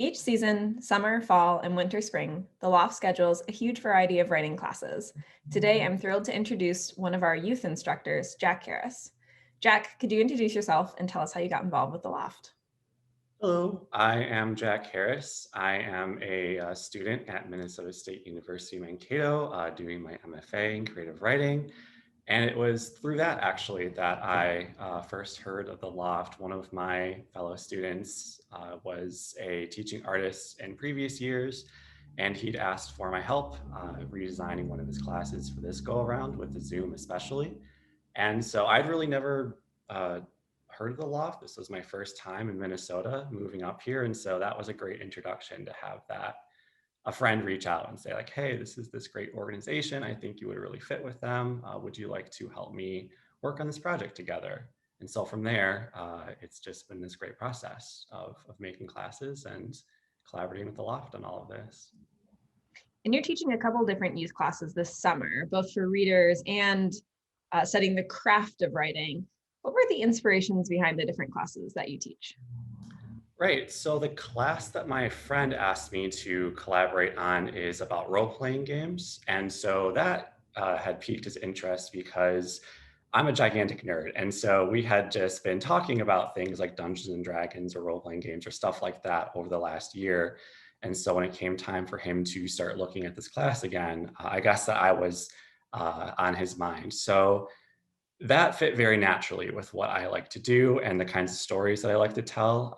Each season, summer, fall, and winter, spring, the Loft schedules a huge variety of writing classes. Today, I'm thrilled to introduce one of our youth instructors, Jack Harris. Jack, could you introduce yourself and tell us how you got involved with the Loft? Hello, I am Jack Harris. I am a student at Minnesota State University Mankato doing my MFA in creative writing. And it was through that actually that I first heard of the Loft. One of my fellow students was a teaching artist in previous years, and he'd asked for my help redesigning one of his classes for this go around with the Zoom especially. And so I'd really never heard of the Loft. This was my first time in Minnesota moving up here. And so that was a great introduction to have that a friend reach out and say like, hey, this is this great organization. I think you would really fit with them. Would you like to help me work on this project together? And so from there, it's just been this great process of making classes and collaborating with the Loft on all of this. And you're teaching a couple different youth classes this summer, both for readers and studying the craft of writing. What were the inspirations behind the different classes that you teach? Right. So the class that my friend asked me to collaborate on is about role-playing games. And so that had piqued his interest because I'm a gigantic nerd. And so we had just been talking about things like Dungeons and Dragons or role-playing games or stuff like that over the last year. And so when it came time for him to start looking at this class again, I guess that I was on his mind. So that fit very naturally with what I like to do and the kinds of stories that I like to tell,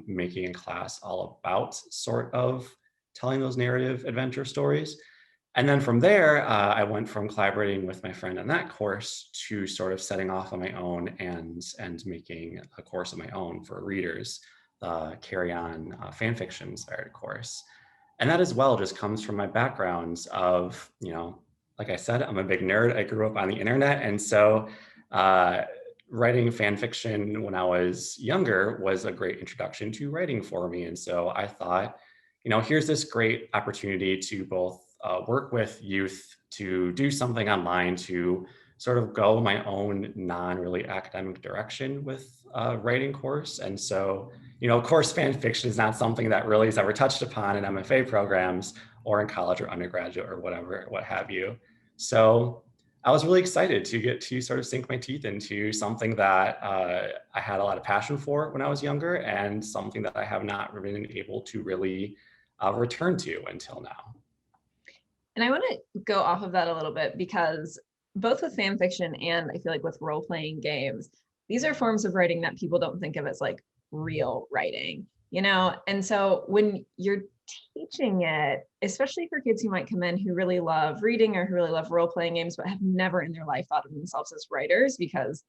making a class all about sort of telling those narrative adventure stories. And then from there, I went from collaborating with my friend on that course to sort of setting off on my own and making a course of my own for readers, the Carry On fan fiction inspired course. And that as well just comes from my backgrounds of, like I said, I'm a big nerd. I grew up on the internet. And so uh, writing fan fiction when I was younger was a great introduction to writing for me. And so I thought, here's this great opportunity to both work with youth to do something online to sort of go my own non-really academic direction with writing course. And so, of course, fan fiction is not something that really is ever touched upon in MFA programs or in college or undergraduate or whatever, what have you. So I was really excited to get to sort of sink my teeth into something that I had a lot of passion for when I was younger and something that I have not been able to really return to until now. And I want to go off of that a little bit because both with fan fiction and I feel like with role playing games, these are forms of writing that people don't think of as like real writing, And so when you're teaching it, especially for kids who might come in who really love reading or who really love role playing games, but have never in their life thought of themselves as writers because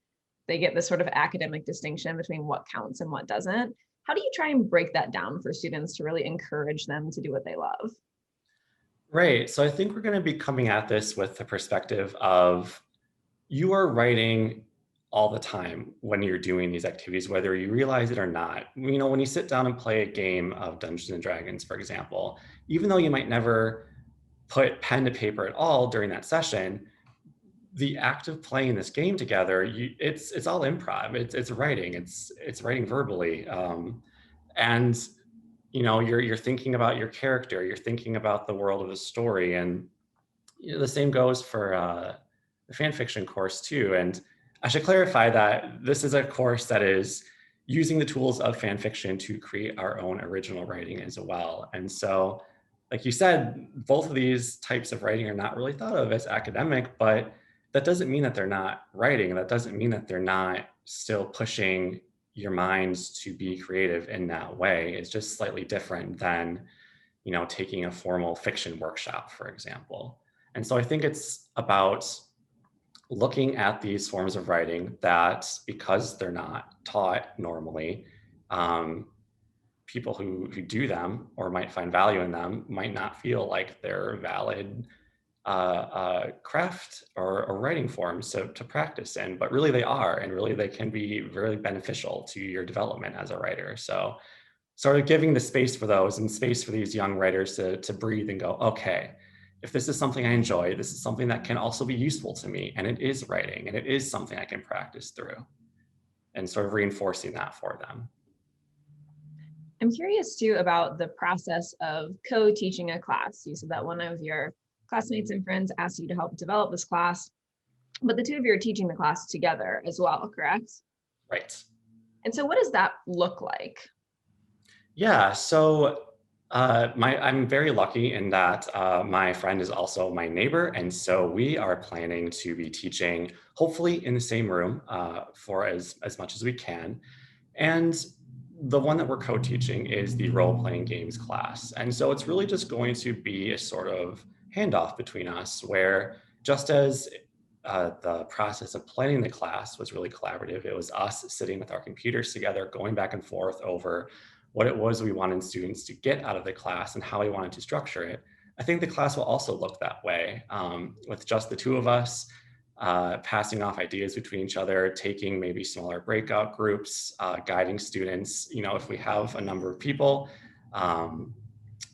they get this sort of academic distinction between what counts and what doesn't. How do you try and break that down for students to really encourage them to do what they love? Right. So I think we're going to be coming at this with the perspective of you are writing all the time when you're doing these activities, whether you realize it or not. When you sit down and play a game of Dungeons and Dragons, for example, even though you might never put pen to paper at all during that session, the act of playing this game together, it's all improv. It's writing. It's writing verbally, and you're thinking about your character. You're thinking about the world of the story, and the same goes for the fan fiction course too. And I should clarify that this is a course that is using the tools of fan fiction to create our own original writing as well. And so, like you said, both of these types of writing are not really thought of as academic, but that doesn't mean that they're not writing. That doesn't mean that they're not still pushing your minds to be creative in that way. It's just slightly different than, taking a formal fiction workshop, for example. And so I think it's about looking at these forms of writing that, because they're not taught normally, um, people who do them or might find value in them might not feel like they're valid craft or writing forms to practice in, but really they are, and really they can be very beneficial to your development as a writer. So sort of giving the space for those and space for these young writers to breathe and go, okay, if this is something I enjoy, this is something that can also be useful to me, and it is writing, and it is something I can practice through, and sort of reinforcing that for them. I'm curious too about the process of co-teaching a class. You said that one of your classmates and friends asked you to help develop this class, but the two of you are teaching the class together as well, correct? Right. And so what does that look like? Yeah, so I'm very lucky in that my friend is also my neighbor, and so we are planning to be teaching, hopefully in the same room for as much as we can. And the one that we're co-teaching is the role-playing games class, and so it's really just going to be a sort of handoff between us, where just as the process of planning the class was really collaborative. It was us sitting with our computers together, going back and forth over what it was we wanted students to get out of the class and how we wanted to structure it. I think the class will also look that way, with just the two of us, passing off ideas between each other, taking maybe smaller breakout groups, guiding students. You know, if we have a number of people, um,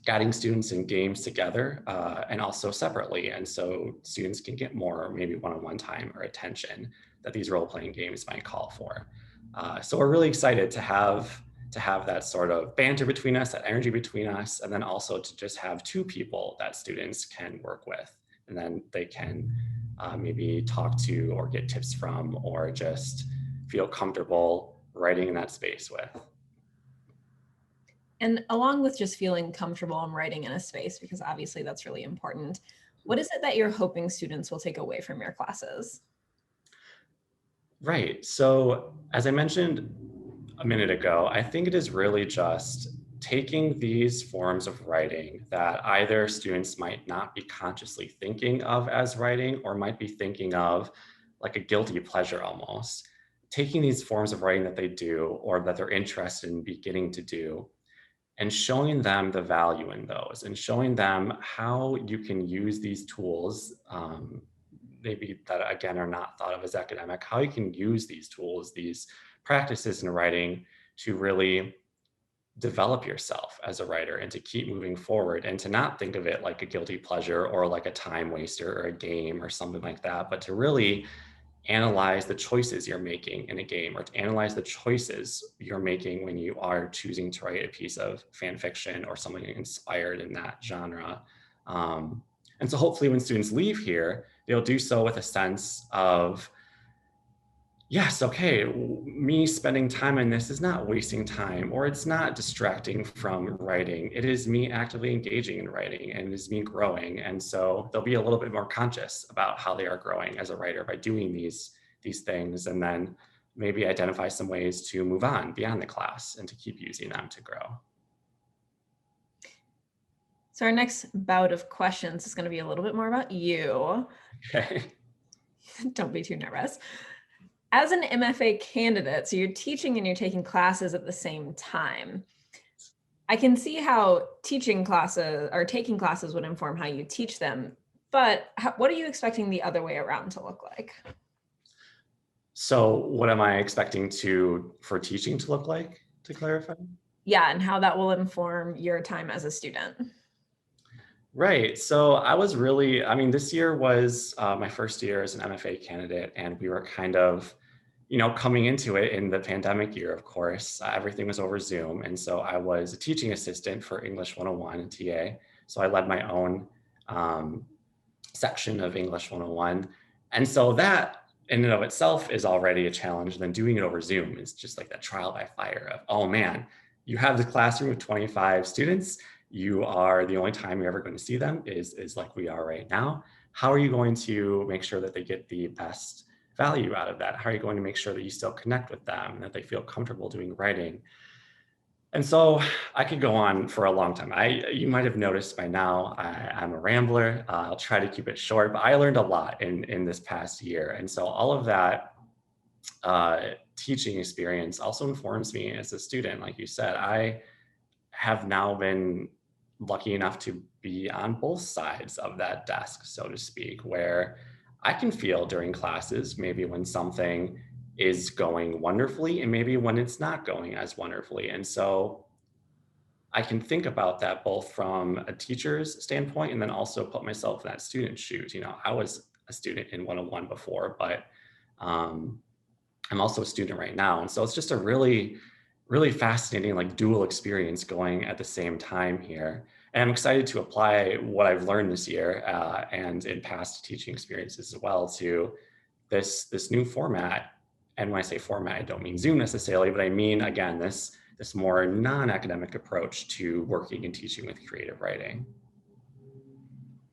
guiding students in games together and also separately. And so students can get more maybe one-on-one time or attention that these role-playing games might call for. So we're really excited to have that sort of banter between us, that energy between us, and then also to just have two people that students can work with. And then they can maybe talk to or get tips from or just feel comfortable writing in that space with. And along with just feeling comfortable and writing in a space, because obviously that's really important, what is it that you're hoping students will take away from your classes? Right. So, as I mentioned a minute ago, I think it is really just taking these forms of writing that either students might not be consciously thinking of as writing or might be thinking of like a guilty pleasure almost. Taking these forms of writing that they do or that they're interested in beginning to do and showing them the value in those and showing them how you can use these tools, maybe that again are not thought of as academic, how you can use these tools, these practices in writing to really develop yourself as a writer and to keep moving forward and to not think of it like a guilty pleasure or like a time waster or a game or something like that, but to really analyze the choices you're making in a game or to analyze the choices you're making when you are choosing to write a piece of fan fiction or something inspired in that genre. And so hopefully when students leave here, they'll do so with a sense of, yes, okay, me spending time on this is not wasting time or it's not distracting from writing. It is me actively engaging in writing and it is me growing. And so they'll be a little bit more conscious about how they are growing as a writer by doing these things and then maybe identify some ways to move on beyond the class and to keep using them to grow. So our next bout of questions is going to be a little bit more about you. Okay. Don't be too nervous. As an MFA candidate, so you're teaching and you're taking classes at the same time. I can see how teaching classes or taking classes would inform how you teach them, but what are you expecting the other way around to look like? So what am I expecting for teaching to look like, to clarify? Yeah, and how that will inform your time as a student. Right. So I was really, I mean, this year was my first year as an MFA candidate, and we were kind of, you know, coming into it in the pandemic year, of course. Everything was over Zoom. And so I was a teaching assistant for English 101 TA. So I led my own um, section of English 101. And so that in and of itself is already a challenge. Then doing it over Zoom is just like that trial by fire of, oh man, you have the classroom of 25 students. You are the only time you're ever going to see them is like we are right now. How are you going to make sure that they get the best value out of that? How are you going to make sure that you still connect with them and that they feel comfortable doing writing? And so I could go on for a long time. You might have noticed by now, I'm a rambler. I'll try to keep it short, but I learned a lot in this past year. And so all of that teaching experience also informs me as a student. Like you said, I have now been lucky enough to be on both sides of that desk, so to speak, where I can feel during classes, maybe when something is going wonderfully and maybe when it's not going as wonderfully. And so I can think about that both from a teacher's standpoint and then also put myself in that student's shoes. You know, I was a student in 101 before, but um, I'm also a student right now. And so it's just a really really fascinating, like dual experience going at the same time here. And I'm excited to apply what I've learned this year and in past teaching experiences as well to this new format. And when I say format, I don't mean Zoom necessarily, but I mean, again, this more non-academic approach to working and teaching with creative writing.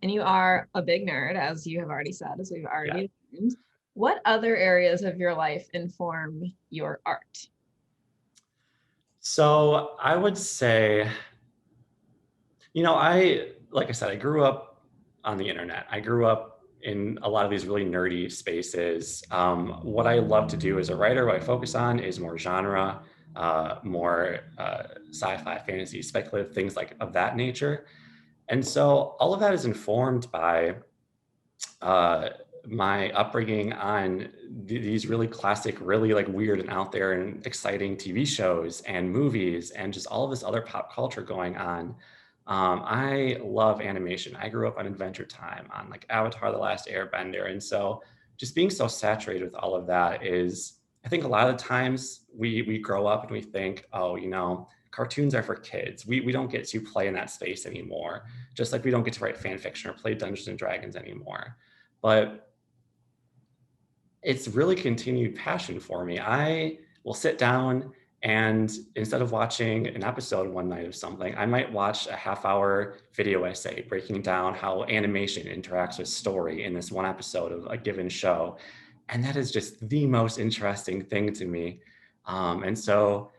And you are a big nerd, as you have already said, as we've Yeah. already learned. What other areas of your life inform your art? So I would say, like I said, I grew up on the internet. I grew up in a lot of these really nerdy spaces. What I love to do as a writer, what I focus on is more genre, more sci-fi, fantasy, speculative, things like of that nature. And so all of that is informed by uh, my upbringing on these really classic, really like weird and out there and exciting TV shows and movies and just all of this other pop culture going on. I love animation. I grew up on Adventure Time, on like Avatar: The Last Airbender, and so just being so saturated with all of that is, I think a lot of the times we grow up and we think, oh, cartoons are for kids. We don't get to play in that space anymore. Just like we don't get to write fan fiction or play Dungeons and Dragons anymore. But it's really continued passion for me. I will sit down and instead of watching an episode one night of something, I might watch a half-hour video essay breaking down how animation interacts with story in this one episode of a given show. And that is just the most interesting thing to me. And so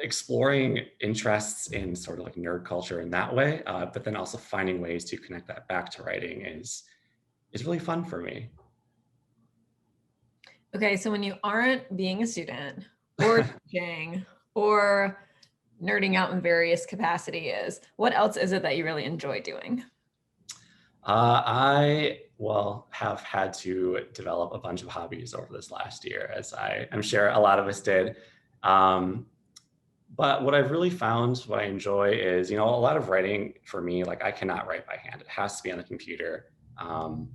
exploring interests in sort of like nerd culture in that way, but then also finding ways to connect that back to writing is really fun for me. Okay, so when you aren't being a student or teaching or nerding out in various capacities, what else is it that you really enjoy doing? I have had to develop a bunch of hobbies over this last year, as I'm sure a lot of us did. Um, but what I've really found, what I enjoy is, a lot of writing for me, like I cannot write by hand. It has to be on the computer. Um,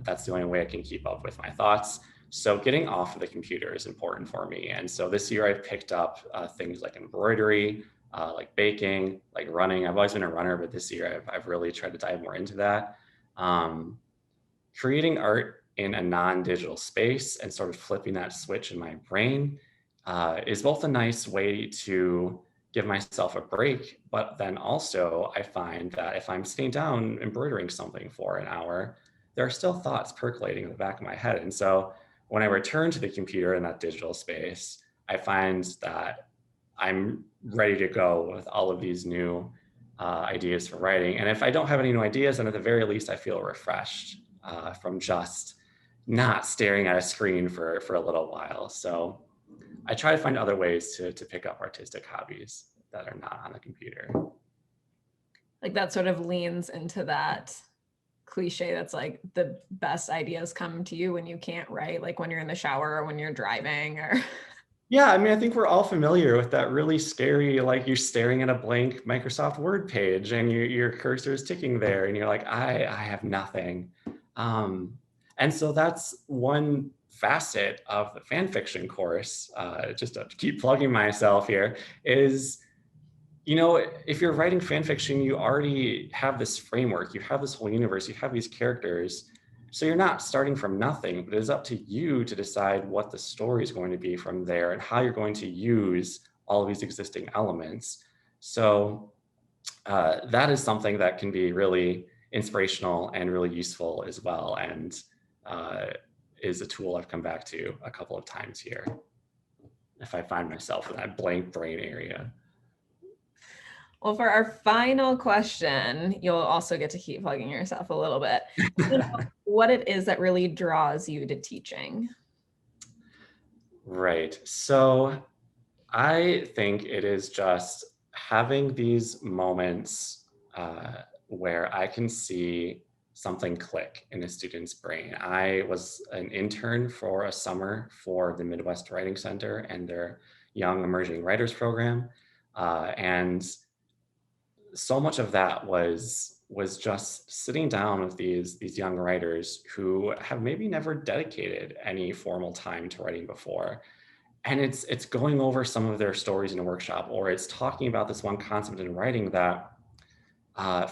that's the only way I can keep up with my thoughts. So getting off of the computer is important for me. And so this year I've picked up things like embroidery, like baking, like running. I've always been a runner, but this year I've really tried to dive more into that. Um, Creating art in a non-digital space and sort of flipping that switch in my brain is both a nice way to give myself a break, but then also I find that if I'm sitting down embroidering something for an hour, there are still thoughts percolating in the back of my head. And so when I return to the computer in that digital space, I find that I'm ready to go with all of these new ideas for writing. And if I don't have any new ideas, then at the very least, I feel refreshed from just not staring at a screen for a little while. So I try to find other ways to pick up artistic hobbies that are not on the computer. Like that sort of leans into that cliche that's like the best ideas come to you when you can't write, like when you're in the shower or when you're driving or Yeah, I mean, I think we're all familiar with that really scary, like you're staring at a blank Microsoft Word page and your cursor is ticking there and you're like, I have nothing. Um, and so that's one facet of the fan fiction course, just to keep plugging myself here, is if you're writing fan fiction, you already have this framework, you have this whole universe, you have these characters. So you're not starting from nothing, but it is up to you to decide what the story is going to be from there and how you're going to use all of these existing elements. So that is something that can be really inspirational and really useful as well, and is a tool I've come back to a couple of times here if I find myself in that blank brain area. well, for our final question, you'll also get to keep plugging yourself a little bit. You know, what it is that really draws you to teaching. Right. So I think it is just having these moments where I can see something click in a student's brain. I was an intern for a summer for the Midwest Writing Center and their Young Emerging Writers Program. And so much of that was just sitting down with these young writers who have maybe never dedicated any formal time to writing before, And it's going over some of their stories in a workshop, or it's talking about this one concept in writing that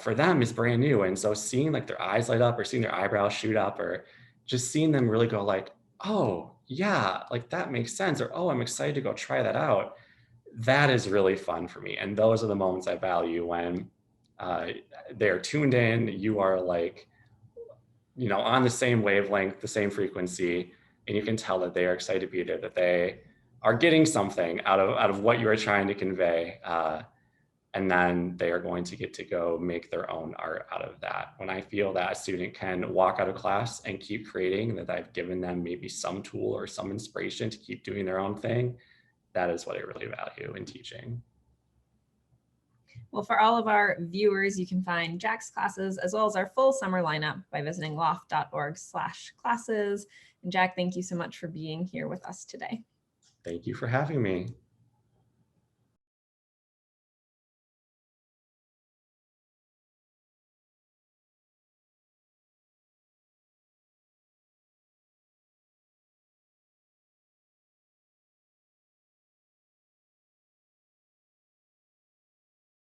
for them is brand new. And so seeing like their eyes light up or seeing their eyebrows shoot up or just seeing them really go like, oh yeah, like that makes sense. Or, oh, I'm excited to go try that out. That is really fun for me. And those are the moments I value when uh, they're tuned in, you are like, on the same wavelength, the same frequency, and you can tell that they are excited to be there, that they are getting something out of what you are trying to convey. And then they are going to get to go make their own art out of that. When I feel that a student can walk out of class and keep creating, that I've given them maybe some tool or some inspiration to keep doing their own thing, that is what I really value in teaching. Well, for all of our viewers, you can find Jack's classes as well as our full summer lineup by visiting loft.org/classes. And Jack, thank you so much for being here with us today. Thank you for having me.